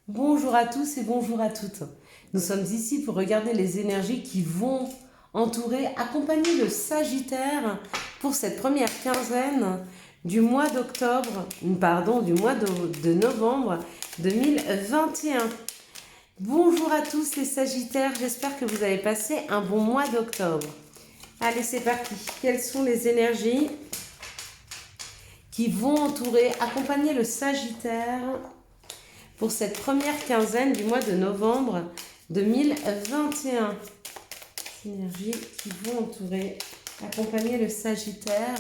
Bonjour à tous et bonjour à toutes. Nous sommes ici pour regarder les énergies qui vont entourer, accompagner le Sagittaire pour cette première quinzaine du mois d'octobre, pardon, du mois de novembre 2021. Bonjour à tous les Sagittaires, j'espère que vous avez passé un bon mois d'octobre. Allez, c'est parti. Quelles sont les énergies qui vont entourer, accompagner le Sagittaire pour cette première quinzaine du mois de novembre 2021. Énergies qui vont entourer, accompagner le Sagittaire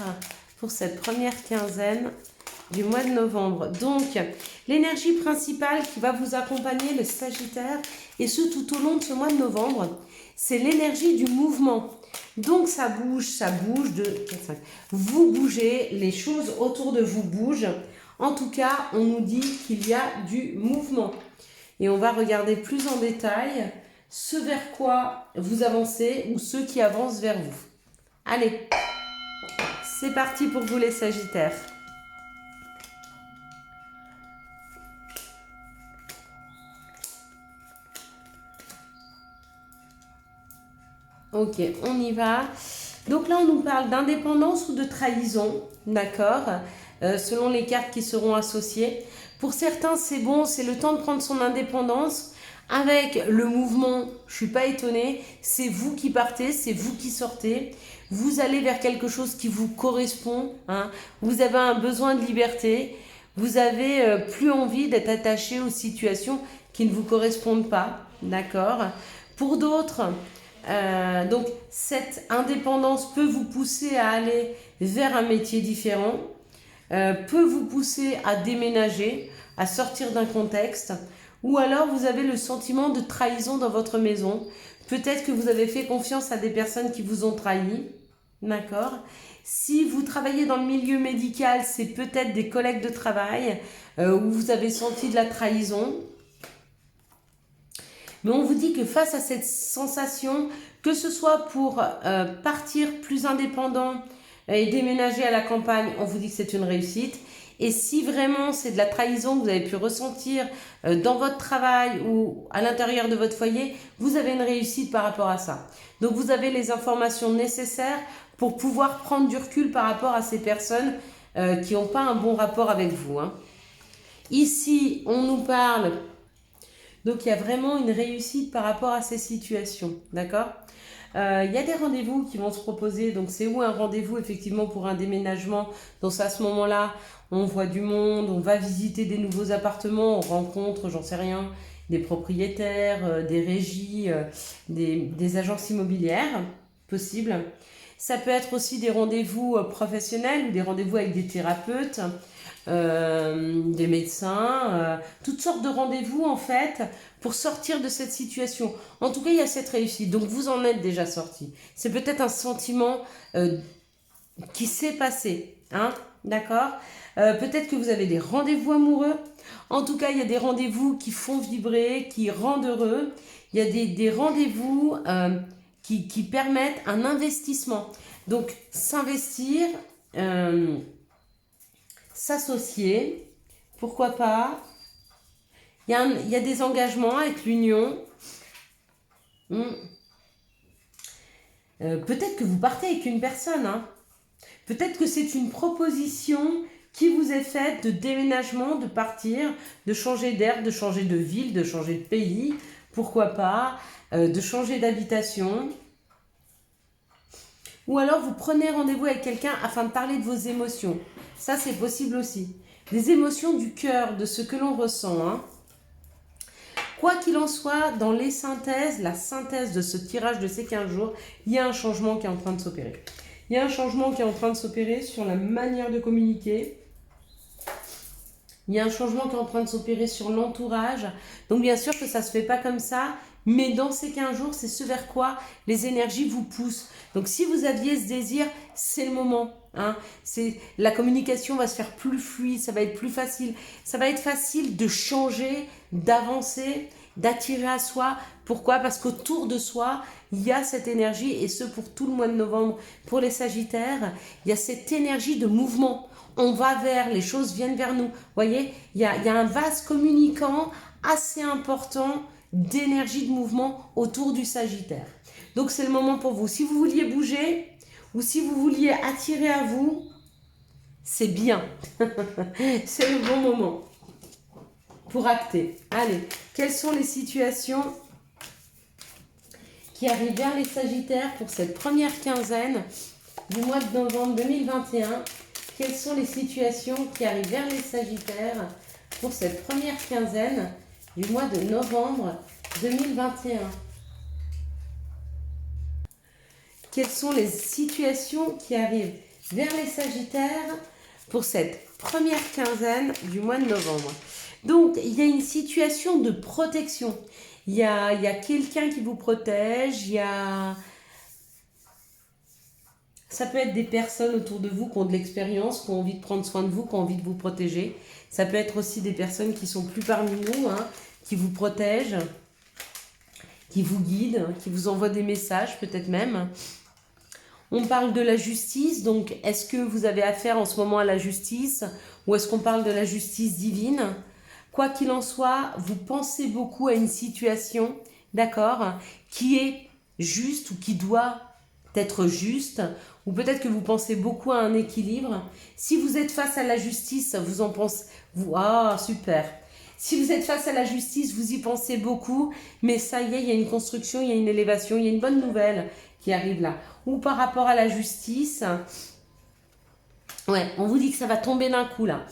pour cette première quinzaine du mois de novembre. Donc, l'énergie principale qui va vous accompagner le Sagittaire, et ce tout au long de ce mois de novembre, c'est l'énergie du mouvement. Donc, ça bouge, vous bougez, les choses autour de vous bougent. En tout cas, on nous dit qu'il y a du mouvement. Et on va regarder plus en détail ce vers quoi vous avancez ou ceux qui avancent vers vous. Allez, c'est parti pour vous les Sagittaires. Ok, on y va. Donc là, on nous parle d'indépendance ou de trahison, d'accord, selon les cartes qui seront associées. Pour certains, c'est bon, c'est le temps de prendre son indépendance. Avec le mouvement, je ne suis pas étonnée, c'est vous qui partez, c'est vous qui sortez. Vous allez vers quelque chose qui vous correspond. Hein. Vous avez un besoin de liberté. Vous avez plus envie d'être attaché aux situations qui ne vous correspondent pas, d'accord. Pour d'autres, donc cette indépendance peut vous pousser à aller vers un métier différent, peut vous pousser à déménager, à sortir d'un contexte, ou alors vous avez le sentiment de trahison dans votre maison. Peut-être que vous avez fait confiance à des personnes qui vous ont trahi, d'accord. Si vous travaillez dans le milieu médical, c'est peut-être des collègues de travail où vous avez senti de la trahison. Mais on vous dit que face à cette sensation, que ce soit pour partir plus indépendant et déménager à la campagne, on vous dit que c'est une réussite. Et si vraiment c'est de la trahison que vous avez pu ressentir dans votre travail ou à l'intérieur de votre foyer, vous avez une réussite par rapport à ça. Donc vous avez les informations nécessaires pour pouvoir prendre du recul par rapport à ces personnes qui n'ont pas un bon rapport avec vous. Hein. Ici, on nous parle... Donc, il y a vraiment une réussite par rapport à ces situations, d'accord. Il y a des rendez-vous qui vont se proposer. Donc, c'est où un rendez-vous, effectivement, pour un déménagement. Donc, à ce moment-là, on voit du monde, on va visiter des nouveaux appartements, on rencontre, j'en sais rien, des propriétaires, des régies, des agences immobilières, possible. Ça peut être aussi des rendez-vous professionnels ou des rendez-vous avec des thérapeutes. Des médecins, toutes sortes de rendez-vous en fait pour sortir de cette situation. En tout cas, il y a cette réussite. Donc vous en êtes déjà sorti. C'est peut-être un sentiment qui s'est passé, hein, d'accord. Peut-être que vous avez des rendez-vous amoureux. En tout cas, il y a des rendez-vous qui font vibrer, qui rendent heureux. Il y a des rendez-vous qui permettent un investissement. Donc s'investir. S'associer, pourquoi pas. Il y a des engagements avec l'union. Peut-être que vous partez avec une personne. Hein. Peut-être que c'est une proposition qui vous est faite de déménagement, de partir, de changer d'air, de changer de ville, de changer de pays. Pourquoi pas, de changer d'habitation. Ou alors vous prenez rendez-vous avec quelqu'un afin de parler de vos émotions. Ça, c'est possible aussi. Des émotions du cœur, de ce que l'on ressent. Hein. Quoi qu'il en soit, dans les synthèses, la synthèse de ce tirage de ces 15 jours, il y a un changement qui est en train de s'opérer. Il y a un changement qui est en train de s'opérer sur la manière de communiquer. Il y a un changement qui est en train de s'opérer sur l'entourage. Donc bien sûr que ça ne se fait pas comme ça, mais dans ces 15 jours, c'est ce vers quoi les énergies vous poussent. Donc si vous aviez ce désir, c'est le moment. Hein. La communication va se faire plus fluide, ça va être plus facile. Ça va être facile de changer, d'avancer, d'attirer à soi. Pourquoi ? Parce qu'autour de soi, il y a cette énergie, et ce pour tout le mois de novembre. Pour les Sagittaires, il y a cette énergie de mouvement. on va vers, les choses viennent vers nous. Vous voyez, il y a un vase communicant assez important d'énergie, de mouvement autour du Sagittaire. Donc c'est le moment pour vous. Si vous vouliez bouger ou si vous vouliez attirer à vous, c'est bien. C'est le bon moment pour acter. Allez, quelles sont les situations qui arrivent vers les Sagittaires pour cette première quinzaine du mois de novembre 2021? Quelles sont les situations qui arrivent vers les Sagittaires pour cette première quinzaine du mois de novembre 2021? Quelles sont les situations qui arrivent vers les Sagittaires pour cette première quinzaine du mois de novembre? Donc, il y a une situation de protection. Il y a quelqu'un qui vous protège, ça peut être des personnes autour de vous qui ont de l'expérience, qui ont envie de prendre soin de vous, qui ont envie de vous protéger. Ça peut être aussi des personnes qui sont plus parmi nous, hein, qui vous protègent, qui vous guident, qui vous envoient des messages peut-être même. On parle de la justice, donc est-ce que vous avez affaire en ce moment à la justice ou est-ce qu'on parle de la justice divine? Quoi qu'il en soit, vous pensez beaucoup à une situation, d'accord, qui est juste ou qui doit être juste, ou peut-être que vous pensez beaucoup à un équilibre. Si vous êtes face à la justice, vous en pensez... Ah, super. Si vous êtes face à la justice, vous y pensez beaucoup, mais ça y est, il y a une construction, il y a une élévation, il y a une bonne nouvelle qui arrive là. Ou par rapport à la justice, ouais, on vous dit que ça va tomber d'un coup là.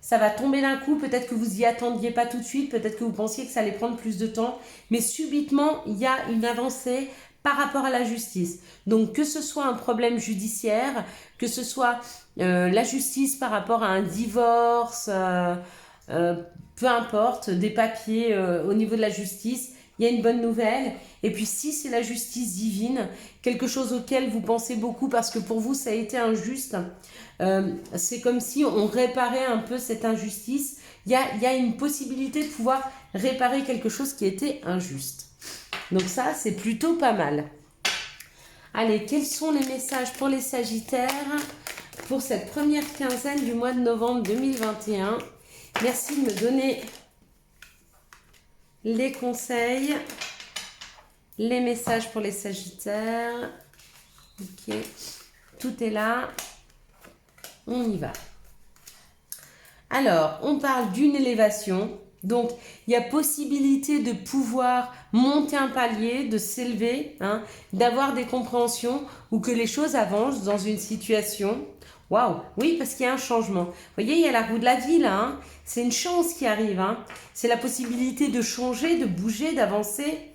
Ça va tomber d'un coup, peut-être que vous y attendiez pas tout de suite, peut-être que vous pensiez que ça allait prendre plus de temps, mais subitement, il y a une avancée par rapport à la justice. Donc, que ce soit un problème judiciaire, que ce soit la justice par rapport à un divorce, peu importe, des papiers au niveau de la justice, il y a une bonne nouvelle. Et puis si c'est la justice divine, quelque chose auquel vous pensez beaucoup parce que pour vous ça a été injuste, c'est comme si on réparait un peu cette injustice. Il y a une possibilité de pouvoir réparer quelque chose qui était injuste. Donc ça, c'est plutôt pas mal. Allez, quels sont les messages pour les Sagittaires pour cette première quinzaine du mois de novembre 2021? Merci de me donner les conseils, les messages pour les Sagittaires. Ok, tout est là. On y va. Alors, on parle d'une élévation. Donc, il y a possibilité de pouvoir monter un palier, de s'élever, hein, d'avoir des compréhensions ou que les choses avancent dans une situation. Waouh, oui, parce qu'il y a un changement. Vous voyez, il y a la roue de la vie là. Hein. C'est une chance qui arrive. Hein. C'est la possibilité de changer, de bouger, d'avancer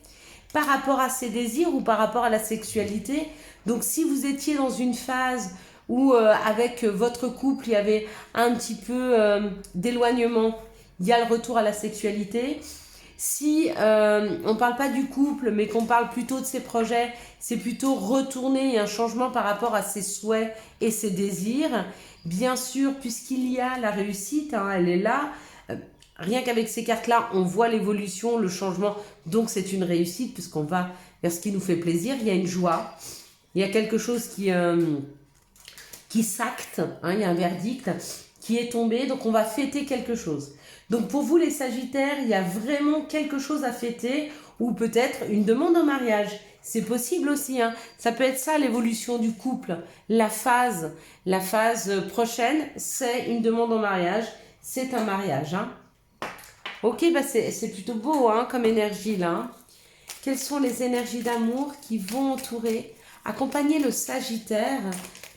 par rapport à ses désirs ou par rapport à la sexualité. Donc, si vous étiez dans une phase où avec votre couple, il y avait un petit peu d'éloignement, il y a le retour à la sexualité. Si on ne parle pas du couple, mais qu'on parle plutôt de ses projets, c'est plutôt retourner et un changement par rapport à ses souhaits et ses désirs. Bien sûr, puisqu'il y a la réussite, hein, elle est là. Rien qu'avec ces cartes-là, on voit l'évolution, le changement. Donc, c'est une réussite puisqu'on va vers ce qui nous fait plaisir. Il y a une joie. Il y a quelque chose qui s'acte. Hein, il y a un verdict qui est tombé. Donc, on va fêter quelque chose. Donc pour vous les Sagittaires, il y a vraiment quelque chose à fêter ou peut-être une demande en mariage. C'est possible aussi. Hein. Ça peut être ça l'évolution du couple. La phase prochaine, c'est une demande en mariage. C'est un mariage. Hein. Ok, bah c'est plutôt beau hein, comme énergie là. Hein. Quelles sont les énergies d'amour qui vont accompagner le Sagittaire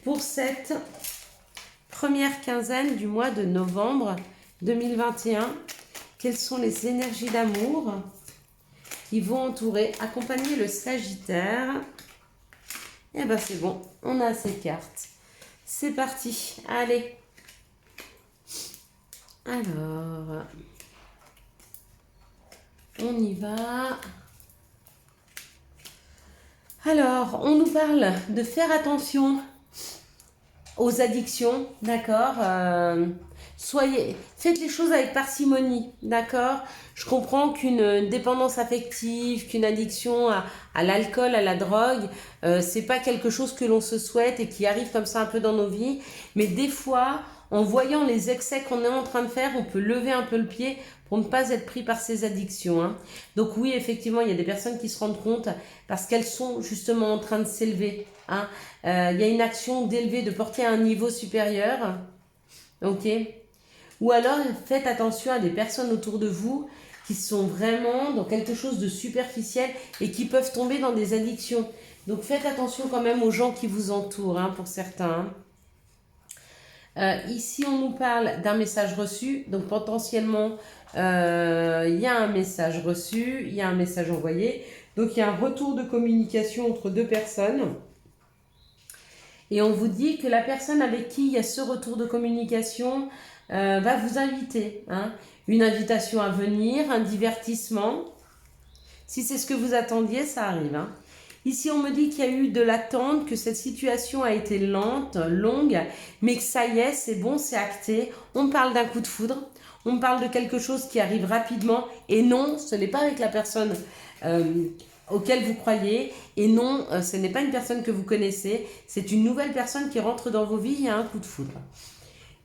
pour cette première quinzaine du mois de novembre 2021, quelles sont les énergies d'amour qui vont accompagner le Sagittaire? Et ben c'est bon, on a ces cartes. C'est parti, allez. Alors, on y va. Alors, on nous parle de faire attention aux addictions, d'accord faites les choses avec parcimonie, d'accord? Je comprends qu'une dépendance affective, qu'une addiction à l'alcool, à la drogue, c'est pas quelque chose que l'on se souhaite et qui arrive comme ça un peu dans nos vies. Mais des fois, en voyant les excès qu'on est en train de faire, on peut lever un peu le pied pour ne pas être pris par ces addictions. Hein. Donc oui, effectivement, il y a des personnes qui se rendent compte parce qu'elles sont justement en train de s'élever. Hein. Il y a une action d'élever, de porter à un niveau supérieur. Ok. Ou alors, faites attention à des personnes autour de vous qui sont vraiment dans quelque chose de superficiel et qui peuvent tomber dans des addictions. Donc faites attention quand même aux gens qui vous entourent, hein, pour certains. Ici, on nous parle d'un message reçu. Donc potentiellement, il y a un message reçu, il y a un message envoyé. Donc il y a un retour de communication entre deux personnes. Et on vous dit que la personne avec qui il y a ce retour de communication va vous inviter. Hein. Une invitation à venir, un divertissement. Si c'est ce que vous attendiez, ça arrive. Hein. Ici, on me dit qu'il y a eu de l'attente, que cette situation a été lente, longue, mais que ça y est, c'est bon, c'est acté. On parle d'un coup de foudre, on parle de quelque chose qui arrive rapidement. Et non, ce n'est pas avec la personne auquel vous croyez. Et non, ce n'est pas une personne que vous connaissez. C'est une nouvelle personne qui rentre dans vos vies, il y a un coup de foudre.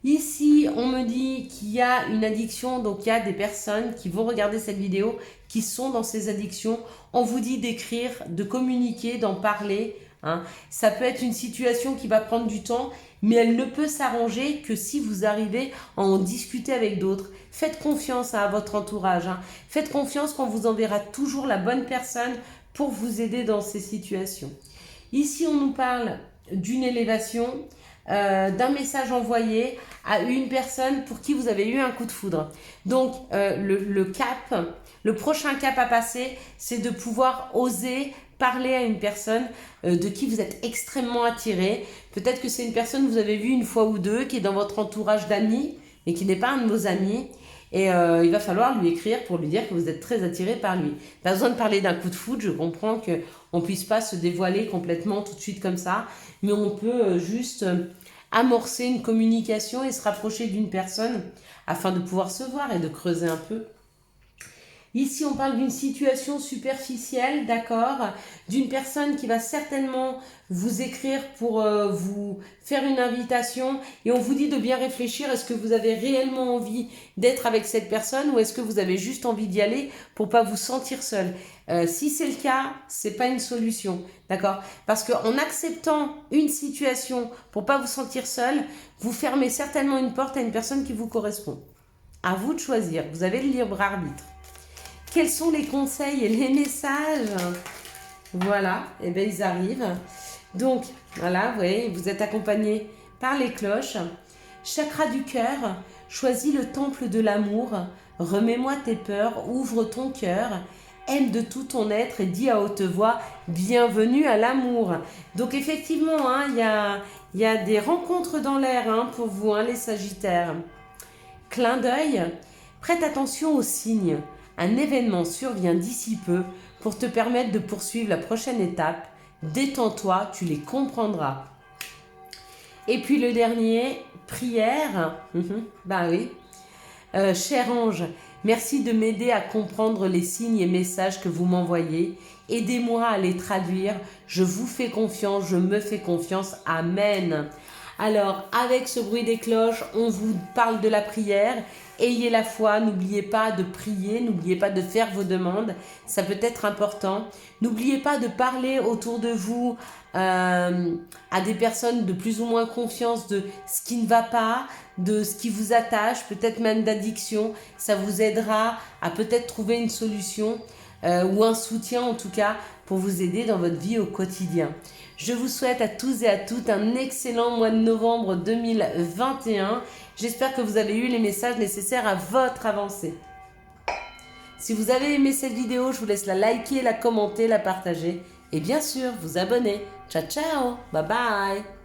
Ici, on me dit qu'il y a une addiction, donc il y a des personnes qui vont regarder cette vidéo qui sont dans ces addictions. On vous dit d'écrire, de communiquer, d'en parler. Hein. Ça peut être une situation qui va prendre du temps, mais elle ne peut s'arranger que si vous arrivez à en discuter avec d'autres. Faites confiance à votre entourage. Hein. Faites confiance qu'on vous enverra toujours la bonne personne pour vous aider dans ces situations. Ici, on nous parle d'une élévation. D'un message envoyé à une personne pour qui vous avez eu un coup de foudre. Donc, le prochain cap à passer, c'est de pouvoir oser parler à une personne de qui vous êtes extrêmement attiré. Peut-être que c'est une personne que vous avez vue une fois ou deux, qui est dans votre entourage d'amis, mais qui n'est pas un de vos amis. Et il va falloir lui écrire pour lui dire que vous êtes très attiré par lui. Pas besoin de parler d'un coup de foudre, je comprends qu'on ne puisse pas se dévoiler complètement tout de suite comme ça, mais on peut juste amorcer une communication et se rapprocher d'une personne afin de pouvoir se voir et de creuser un peu. Ici, on parle d'une situation superficielle, d'accord, d'une personne qui va certainement vous écrire pour vous faire une invitation et on vous dit de bien réfléchir, est-ce que vous avez réellement envie d'être avec cette personne ou est-ce que vous avez juste envie d'y aller pour pas vous sentir seul. Si c'est le cas, c'est pas une solution, d'accord, parce qu'en acceptant une situation pour pas vous sentir seul, vous fermez certainement une porte à une personne qui vous correspond. À vous de choisir, vous avez le libre arbitre. Quels sont les conseils et les messages? Voilà, et bien ils arrivent. Donc, voilà, vous voyez, vous êtes accompagné par les cloches. Chakra du cœur, choisis le temple de l'amour. Remets-moi tes peurs, ouvre ton cœur. Aime de tout ton être et dis à haute voix, bienvenue à l'amour. Donc effectivement, hein, y a des rencontres dans l'air hein, pour vous, hein, les Sagittaires. Clin d'œil, prête attention aux signes. Un événement survient d'ici peu pour te permettre de poursuivre la prochaine étape. Détends-toi, tu les comprendras. Et puis le dernier, prière. Bah oui. Cher ange, merci de m'aider à comprendre les signes et messages que vous m'envoyez. Aidez-moi à les traduire. Je vous fais confiance, je me fais confiance. Amen. Alors, avec ce bruit des cloches, on vous parle de la prière. Ayez la foi, n'oubliez pas de prier, n'oubliez pas de faire vos demandes, ça peut être important. N'oubliez pas de parler autour de vous à des personnes de plus ou moins confiance de ce qui ne va pas, de ce qui vous attache, peut-être même d'addiction. Ça vous aidera à peut-être trouver une solution ou un soutien en tout cas pour vous aider dans votre vie au quotidien. Je vous souhaite à tous et à toutes un excellent mois de novembre 2021. J'espère que vous avez eu les messages nécessaires à votre avancée. Si vous avez aimé cette vidéo, je vous laisse la liker, la commenter, la partager et bien sûr vous abonner. Ciao ciao, bye bye.